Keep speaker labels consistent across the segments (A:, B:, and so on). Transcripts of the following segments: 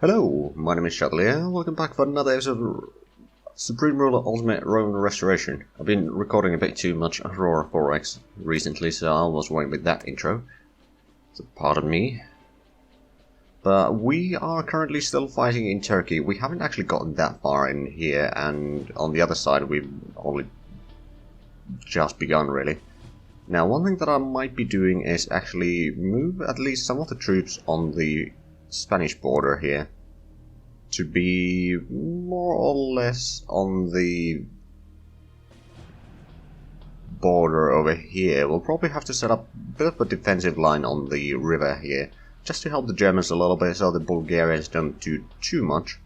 A: Hello, my name is Zhatelier. Welcome back for another episode of Supreme Ruler Ultimate Roman Restoration. I've been recording a bit too much Aurora 4X recently, so I was waiting with that intro. So pardon me. But we are currently still fighting in Turkey. We haven't actually gotten that far in here, and on the other side we've only just begun, really. Now, one thing that I might be doing is actually move at least some of the troops on the Spanish border here to be more or less on the border over here. We'll probably have to set up a bit of a defensive line on the river here, just to help the Germans a little bit so the Bulgarians don't do too much,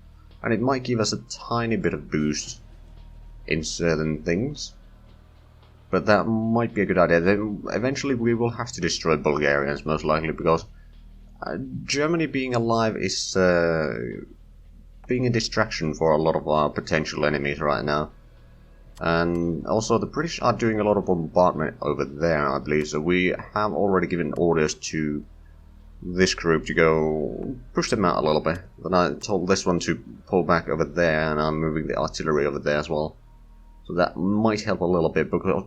A: and it might give us a tiny bit of boost in certain things. But that might be a good idea. Then eventually we will have to destroy Bulgarians, most likely, because Germany being alive is being a distraction for a lot of our potential enemies right now. And also the British are doing a lot of bombardment over there, I believe, so we have already given orders to this group to go push them out a little bit. Then I told this one to pull back over there, and I'm moving the artillery over there as well. So that might help a little bit, because,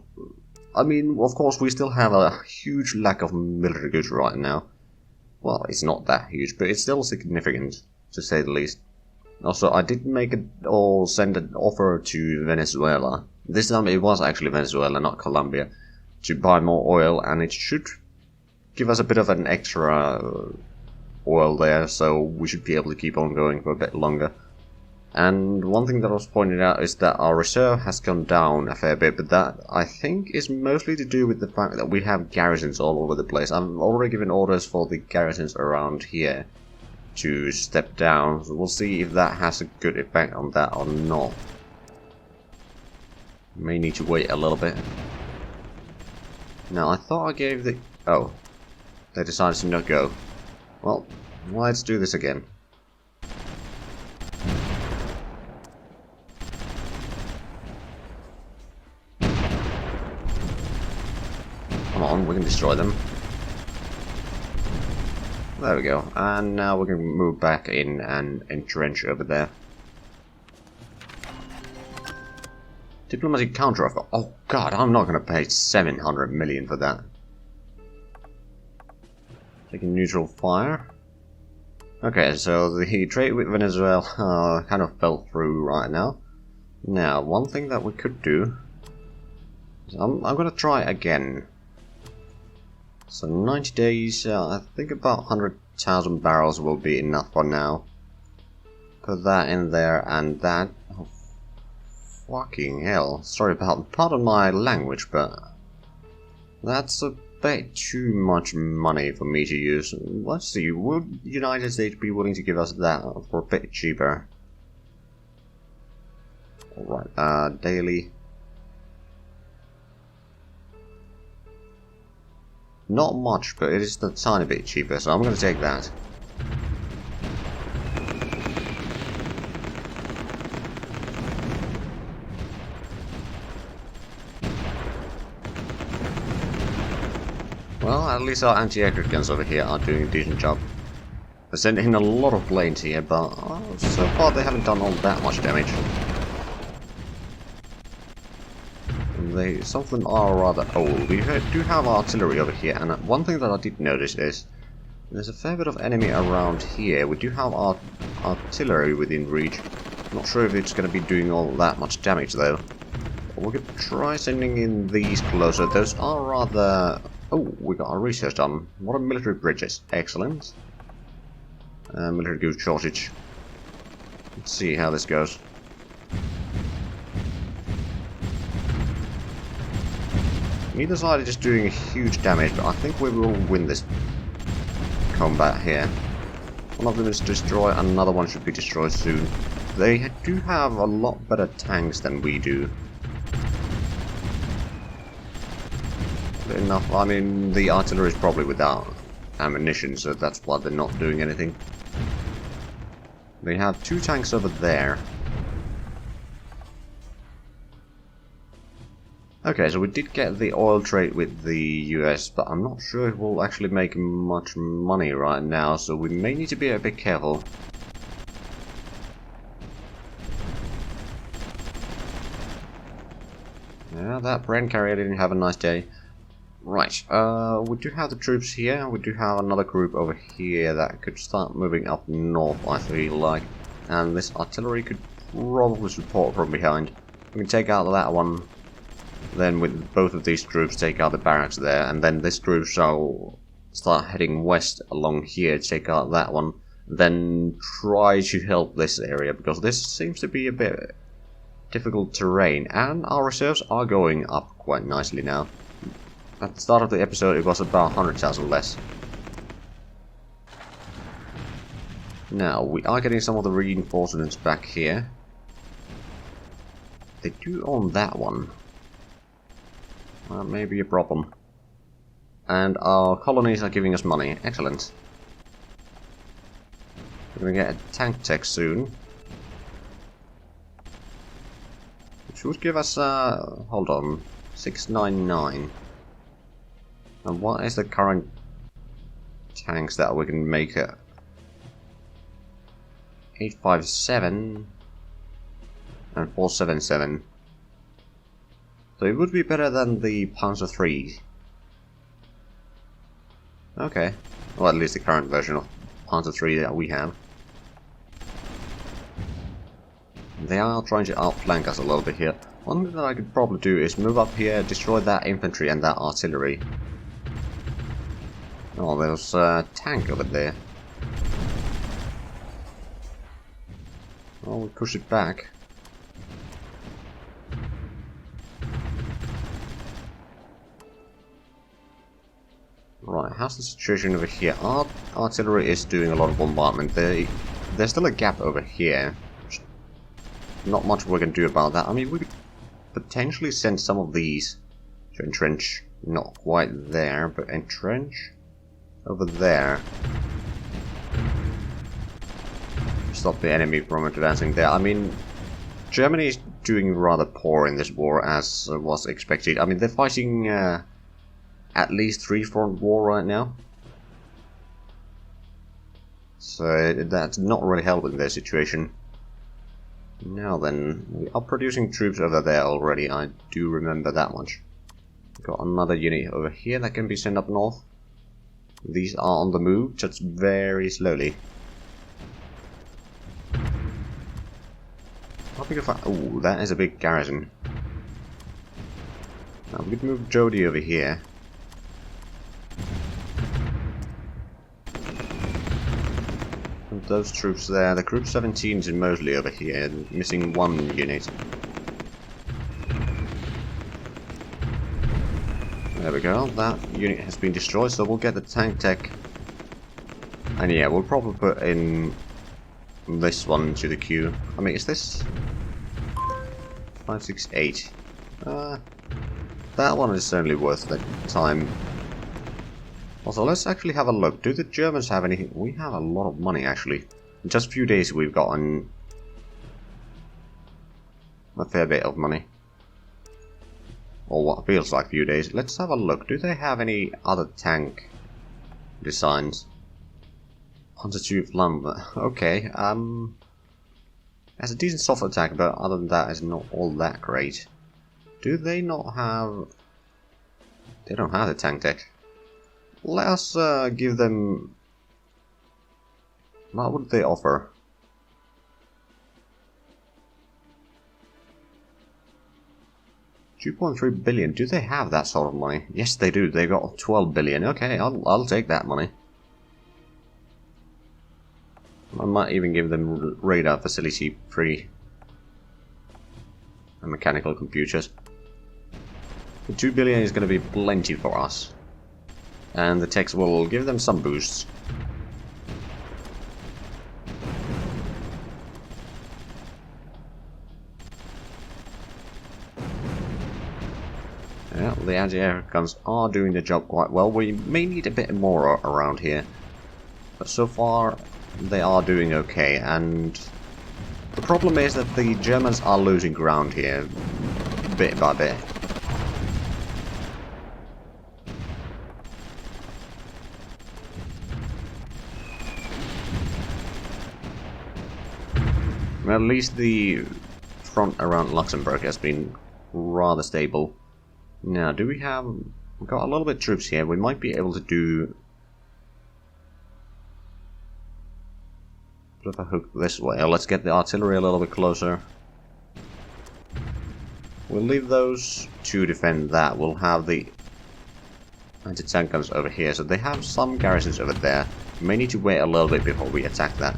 A: I mean, of course we still have a huge lack of military goods right now. Well, it's not that huge, but it's still significant, to say the least. Also, I did make or send an offer to Venezuela. This time it was actually Venezuela, not Colombia, to buy more oil, and it should give us a bit of an extra oil there, so we should be able to keep on going for a bit longer. And one thing that was pointed out is that our reserve has gone down a fair bit, but that, I think, is mostly to do with the fact that we have garrisons all over the place. I've already given orders for the garrisons around here to step down, so we'll see if that has a good effect on that or not. May need to wait a little bit. Now, I thought I gave the... oh, they decided to not go. Well, let's do this again. Come on, we can destroy them. There we go. And now we can move back in and entrench over there. Diplomatic counteroffer. Oh god, I'm not going to pay 700 million for that. Taking neutral fire. Okay, so the trade with Venezuela kind of fell through right now. Now, one thing that we could do is I'm going to try again. So 90 days, I think about 100,000 barrels will be enough for now. Put that in there, and that... oh, fucking hell. Sorry about, pardon my language, but that's a bit too much money for me to use. Let's see, would the United States be willing to give us that for a bit cheaper? Alright, daily. Not much, but it is a tiny bit cheaper, so I'm going to take that. Well, at least our anti-aircraft guns over here are doing a decent job. They're sending in a lot of planes here, but so far they haven't done all that much damage. Some of them are rather old. We do have artillery over here, and one thing that I did notice is there's a fair bit of enemy around here. We do have our artillery within reach. Not sure if it's going to be doing all that much damage though. But we could try sending in these closer. Those are rather... oh, we got our research done. What are military bridges? Excellent. Military goods shortage. Let's see how this goes. Neither side is just doing huge damage, but I think we will win this combat here. One of them is destroyed, another one should be destroyed soon. They do have a lot better tanks than we do. But enough, I mean, the artillery is probably without ammunition, so that's why they're not doing anything. They have 2 tanks over there. Okay, so we did get the oil trade with the US, but I'm not sure it will actually make much money right now, so we may need to be a bit careful. Yeah, that brand carrier didn't have a nice day. Right, we do have the troops here. We do have another group over here that could start moving up north, I feel like. And this artillery could probably support from behind. We can take out that one. Then with both of these troops take out the barracks there. And then this group shall start heading west along here, take out that one. Then try to help this area, because this seems to be a bit difficult terrain. And our reserves are going up quite nicely now. At the start of the episode it was about 100,000 less. Now, we are getting some of the reinforcements back here. They do own that one. That may be a problem. And our colonies are giving us money. Excellent. We're gonna get a tank tech soon. Which would give us, hold on, 699. And what is the current tanks that we can make it? 857 and 477. So it would be better than the Panzer III. Okay. Well, at least the current version of Panzer III that we have. They are trying to outflank us a little bit here. One thing that I could probably do is move up here, destroy that infantry and that artillery. Oh, there's a tank over there. Oh, we push it back. Right, how's the situation over here? Our artillery is doing a lot of bombardment. There's still a gap over here. Not much we can do about that. I mean, we could potentially send some of these to entrench. Not quite there, but entrench over there. Stop the enemy from advancing there. I mean, Germany is doing rather poor in this war, as was expected. I mean, they're fighting at least 3-front war right now. So that's not really helping their situation. Now then, we are producing troops over there already, I do remember that much. Got another unit over here that can be sent up north. These are on the move, just very slowly. I think if I... Ooh, that is a big garrison. Now we could move Jody over here. And those troops there, the group 17 is mostly over here, missing one unit. There we go, that unit has been destroyed, so we'll get the tank tech. And yeah, we'll probably put in this one to the queue. I mean, is this 568? That one is certainly worth the time. Also, let's actually have a look. Do the Germans have anything? We have a lot of money, actually. In just a few days we've gotten a fair bit of money. Or what feels like a few days. Let's have a look. Do they have any other tank designs? Panzer II Flamme. Okay, has a decent soft attack, but other than that, it's not all that great. Do they not have... They don't have the tank tech. Let us give them... What would they offer? $2.3 billion. Do they have that sort of money? Yes, they do. They got 12 billion. Okay, I'll take that money. I might even give them radar facility free. And mechanical computers. The 2 billion is going to be plenty for us. And the techs will give them some boosts. Yeah, the anti-air guns are doing the job quite well. We may need a bit more around here. But so far, they are doing okay. And the problem is that the Germans are losing ground here, bit by bit. Well, at least the front around Luxembourg has been rather stable. Now, do we have... We've got a little bit of troops here. We might be able to do... Put a hook this way. Let's get the artillery a little bit closer. We'll leave those to defend that. We'll have the anti-tank guns over here. So they have some garrisons over there. We may need to wait a little bit before we attack that.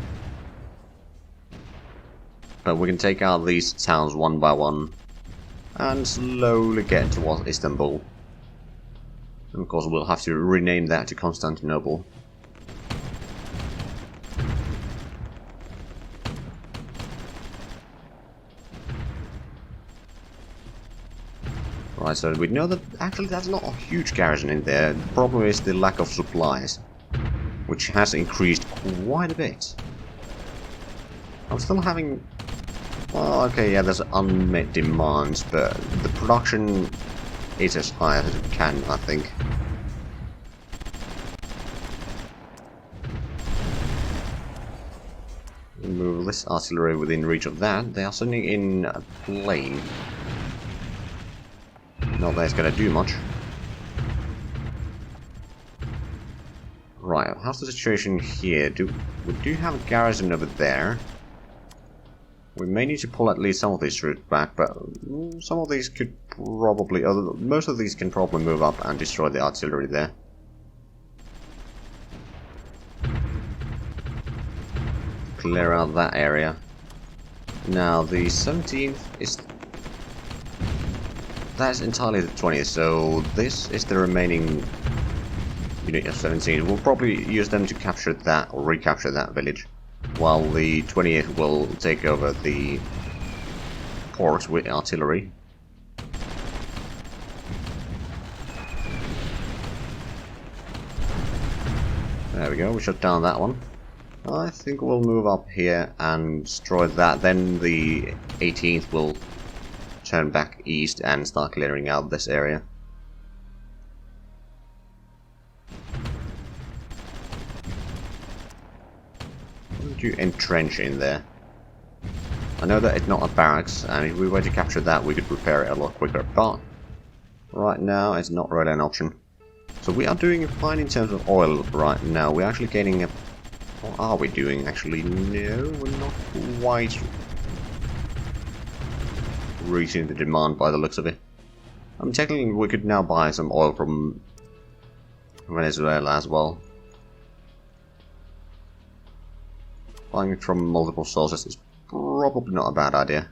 A: But we can take out these towns one by one. And slowly get towards Istanbul. And of course we'll have to rename that to Constantinople. Right, so we know that actually that's not a huge garrison in there. The problem is the lack of supplies, which has increased quite a bit. I'm still having... Well, okay, yeah, there's unmet demands, but the production is as high as it can, I think. Move this artillery within reach of that. They are sending in a plane. Not that it's going to do much. Right, how's the situation here? We do have a garrison over there. We may need to pull at least some of these troops back, but some of these could probably... most of these can probably move up and destroy the artillery there. Clear out that area. Now, the 17th is... That's entirely the 20th, so this is the remaining unit of 17. We'll probably use them to capture that, or recapture that village, while the 20th will take over the ports with artillery. There we go, we shut down that one. I think we'll move up here and destroy that, then the 18th will turn back east and start clearing out this area. Why don't you entrench in there? I know that it's not a barracks, and if we were to capture that we could repair it a lot quicker, but right now it's not really an option. So we are doing fine in terms of oil right now. We're actually gaining a... What are we doing actually? No, we're not quite reaching the demand by the looks of it. I mean, technically we could now buy some oil from Venezuela as well. Buying it from multiple sources is probably not a bad idea.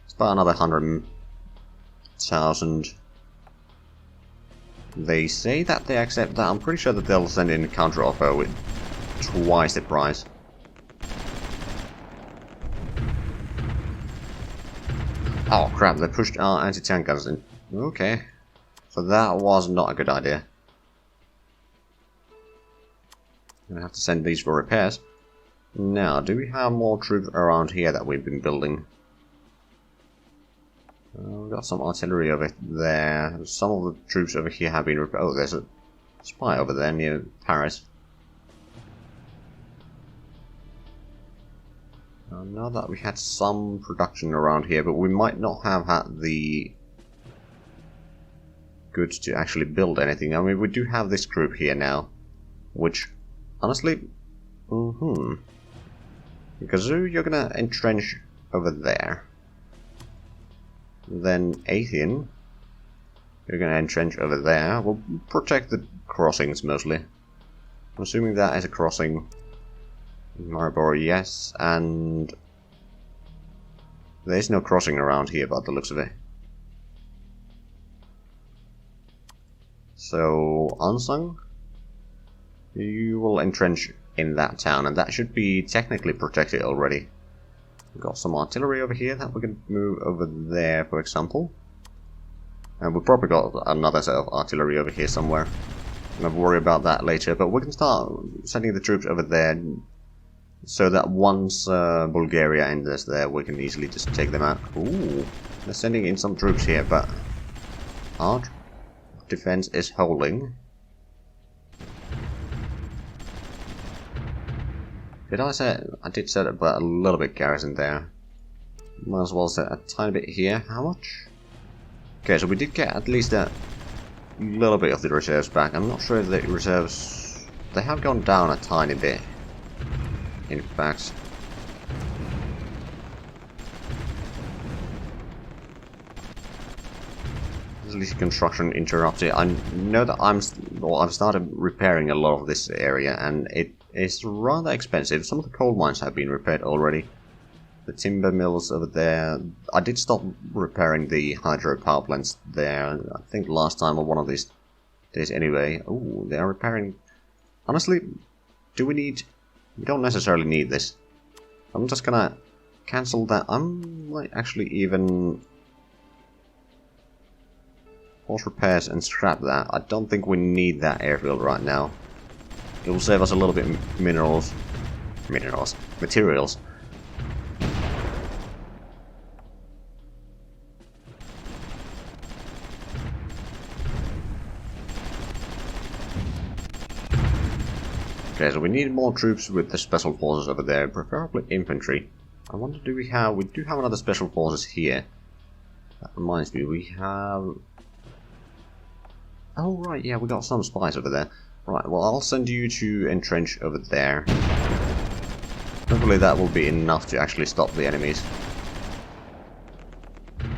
A: It's about another 100,000. They say that they accept that. I'm pretty sure that they'll send in a counter offer with twice the price. Oh crap, they pushed our anti-tank guns in. Okay. So that was not a good idea. Gonna have to send these for repairs. Now, do we have more troops around here that we've been building? We've got some artillery over there. Some of the troops over here have been repaired. Oh, there's a spy over there near Paris. Now that we had some production around here, but we might not have had the goods to actually build anything. I mean, we do have this group here now, which, honestly, because you're gonna entrench over there. Then Athenian, you're gonna entrench over there. We'll protect the crossings mostly. I'm assuming that is a crossing. Maribor, yes, and there's no crossing around here by the looks of it. So, Ansung, you will entrench in that town, and that should be technically protected already. We've got some artillery over here that we can move over there, for example. And we've probably got another set of artillery over here somewhere. I'm going to worry about that later, but we can start sending the troops over there, so that once Bulgaria enters there, we can easily just take them out. Ooh, they're sending in some troops here, but our defense is holding. Did I set? I did set it, but a little bit garrison there. Might as well set a tiny bit here. How much? Okay, so we did get at least a little bit of the reserves back. I'm not sure if the reserves... They have gone down a tiny bit, in fact. At least construction interrupted. I know that I've started repairing a lot of this area, and it is rather expensive. Some of the coal mines have been repaired already. The timber mills over there. I did stop repairing the hydro power plants there. I think last time on one of these days anyway. Oh, they are repairing. Honestly, do we need... We don't necessarily need this. I'm just gonna cancel that. I might actually even pause repairs and scrap that. I don't think we need that airfield right now. It will save us a little bit of materials. Okay, so we need more troops with the special forces over there, preferably infantry. I wonder, do we have... We do have another special forces here. That reminds me, we have... Oh right, yeah, we got some spies over there. Right, well, I'll send you to entrench over there. Hopefully that will be enough to actually stop the enemies.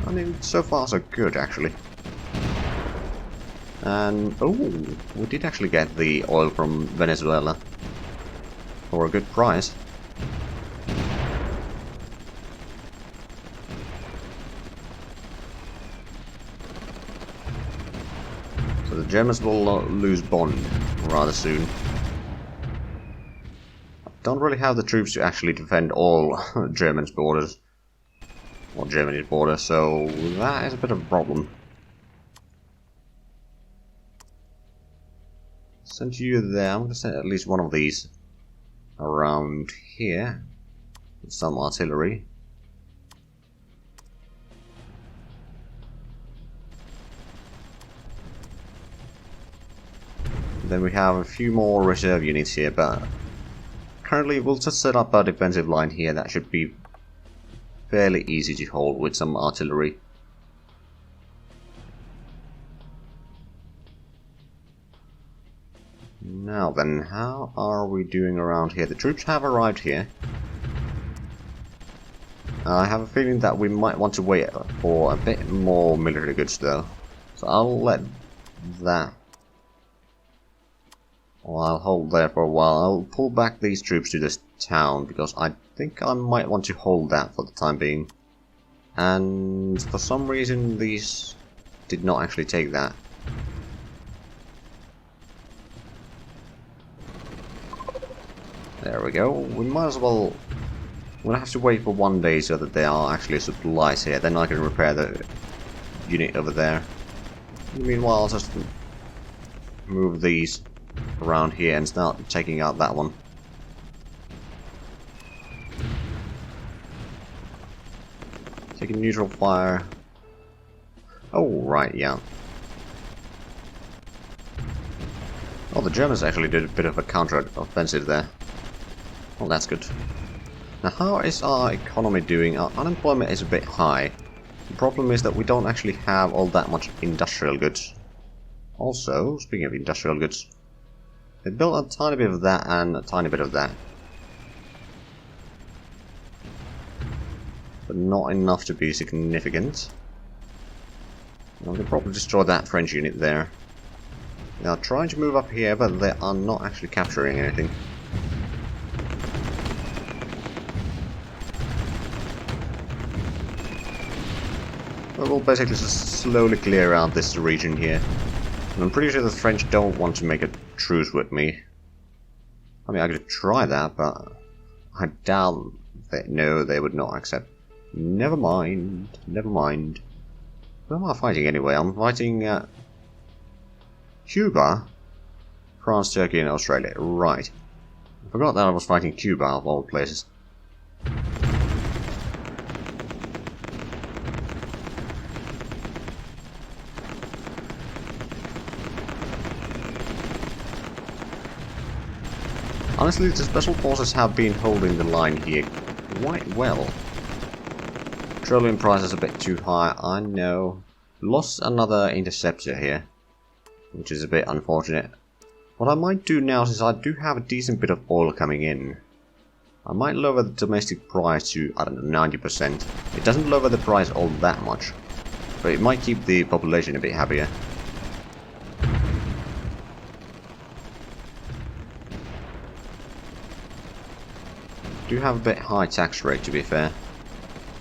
A: I mean, so far so good, actually. And, oh, we did actually get the oil from Venezuela for a good price. So the Germans will lose Bonn rather soon. I don't really have the troops to actually defend all Germany's borders, or Germany's border, so that is a bit of a problem. Send you there. I'm going to send at least one of these around here with some artillery. Then we have a few more reserve units here, but currently we'll just set up a defensive line here. That should be fairly easy to hold with some artillery. Now then, how are we doing around here? The troops have arrived here. I have a feeling that we might want to wait for a bit more military goods though. So I'll let that... Well, I'll hold there for a while. I'll pull back these troops to this town because I think I might want to hold that for the time being. And for some reason these did not actually take that. There we go. We might as well... We'll have to wait for one day so that there are actually supplies here. Then I can repair the unit over there. Meanwhile, I'll just move these around here and start taking out that one. Taking neutral fire. Oh, right, yeah. Oh, the Germans actually did a bit of a counter-offensive there. Well, that's good. Now, how is our economy doing? Our unemployment is a bit high. The problem is that we don't actually have all that much industrial goods. Also, speaking of industrial goods, they built a tiny bit of that and a tiny bit of that. But not enough to be significant. Well, they probably destroyed that French unit there. They are trying to move up here, but they are not actually capturing anything. We'll basically just slowly clear out this region here. And I'm pretty sure the French don't want to make a truce with me. I mean, I could try that, but I doubt that. No, they would not accept. Never mind. Never mind. Who am I fighting anyway? I'm fighting Cuba, France, Turkey, and Australia. Right. I forgot that I was fighting Cuba of all places. Honestly, the special forces have been holding the line here quite well. Petroleum price is a bit too high, I know. Lost another interceptor here, which is a bit unfortunate. What I might do now, since I do have a decent bit of oil coming in, I might lower the domestic price to, I don't know, 90%. It doesn't lower the price all that much, but it might keep the population a bit happier. Do have a bit high tax rate, to be fair,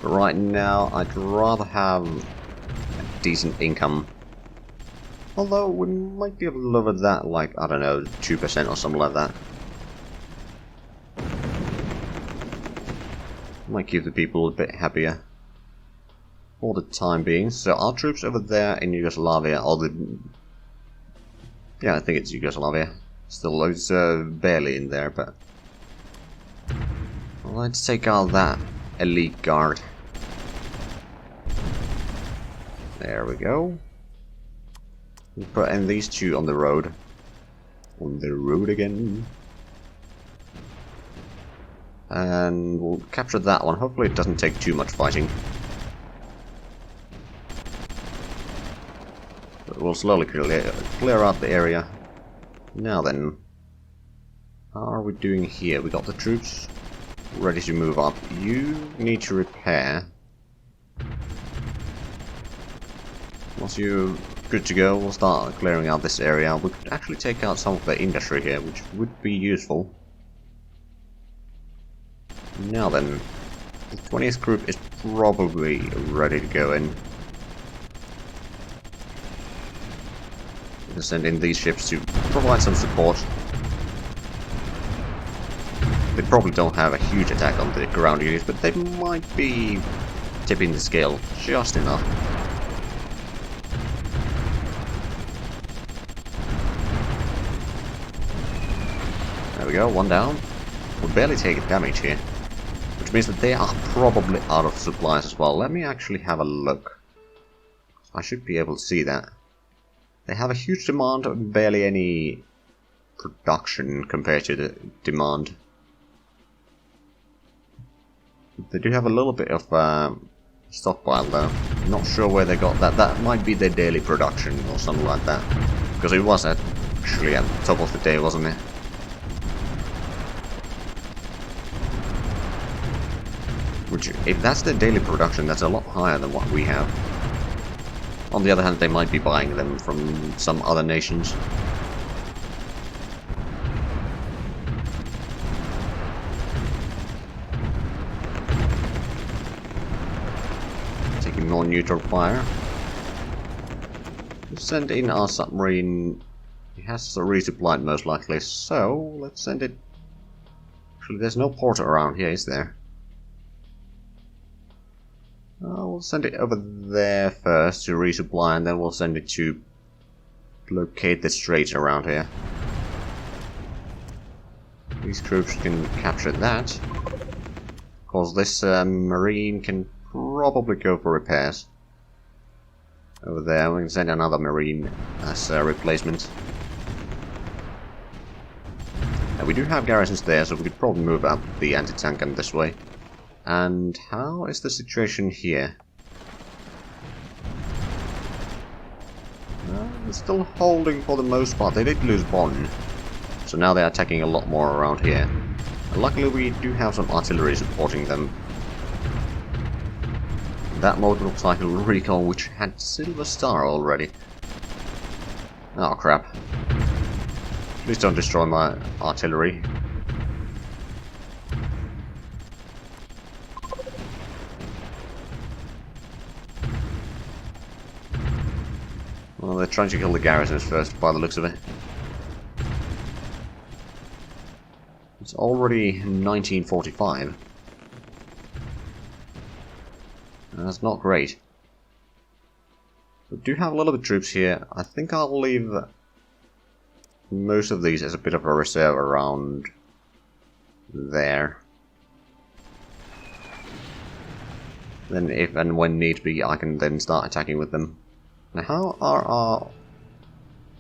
A: but right now I'd rather have a decent income. Although we might be able to lower that, like, I don't know, 2% or something like that. Might keep the people a bit happier for the time being. So our troops over there in Yugoslavia, or the... yeah, I think it's Yugoslavia. Still, it's barely in there, but... let's take out that elite guard. There we go. We'll put in these two on the road. On the road again. And we'll capture that one. Hopefully it doesn't take too much fighting. But we'll slowly clear out the area. Now then. How are we doing here? We got the troops ready to move up. You need to repair. Once you're good to go, we'll start clearing out this area. We could actually take out some of the industry here, which would be useful. Now then, the 20th group is probably ready to go in. We'll send in these ships to provide some support. They probably don't have a huge attack on the ground units, but they might be tipping the scale just enough. There we go, one down. We're barely taking damage here, which means that they are probably out of supplies as well. Let me actually have a look. I should be able to see that. They have a huge demand, but barely any production compared to the demand. They do have a little bit of stockpile though. Not sure where they got that. That might be their daily production or something like that. Because it was actually at the top of the day, wasn't it? Which, if that's their daily production, that's a lot higher than what we have. On the other hand, they might be buying them from some other nations. Taking more neutral fire. We'll send in our submarine. It has resupplied most likely, so let's send it. Actually, there's no port around here, is there? We'll send it over there first to resupply, and then we'll send it to blockade the straits around here. These troops can capture that. Of course, this marine can probably go for repairs. Over there, we can send another marine as a replacement. And we do have garrisons there, so we could probably move up the anti-tank gun this way. And how is the situation here? They're still holding for the most part. They did lose Bonn, so now they're attacking a lot more around here. And luckily we do have some artillery supporting them. That motorcycle recon, which had Silver Star already. Oh crap. Please don't destroy my artillery. Well, they're trying to kill the garrisons first, by the looks of it. It's already 1945. That's not great. We do have a lot of troops here. I think I'll leave most of these as a bit of a reserve around there. Then if and when need be, I can then start attacking with them. Now how are our...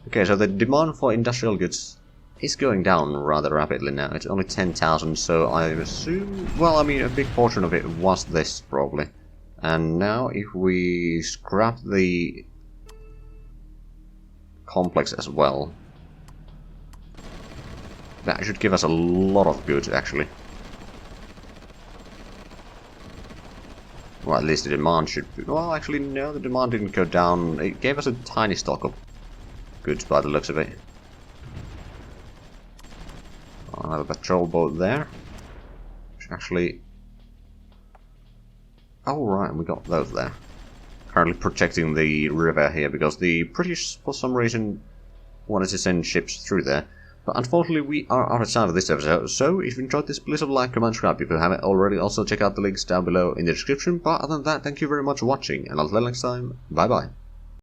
A: Okay, so the demand for industrial goods is going down rather rapidly now. It's only 10,000, so I assume... Well, I mean, a big portion of it was this, probably. And now if we scrap the complex as well. That should give us a lot of goods, actually. Well, at least the demand should be... Well, actually, no, the demand didn't go down. It gave us a tiny stock of goods by the looks of it. I'll have a patrol boat there. Which actually... Oh, right, we got those there. Currently protecting the river here, because the British, for some reason, wanted to send ships through there. But unfortunately, we are out of time for this episode, so if you enjoyed this, please like, comment, subscribe if you haven't already. Also, check out the links down below in the description. But other than that, thank you very much for watching, and until next time, bye-bye.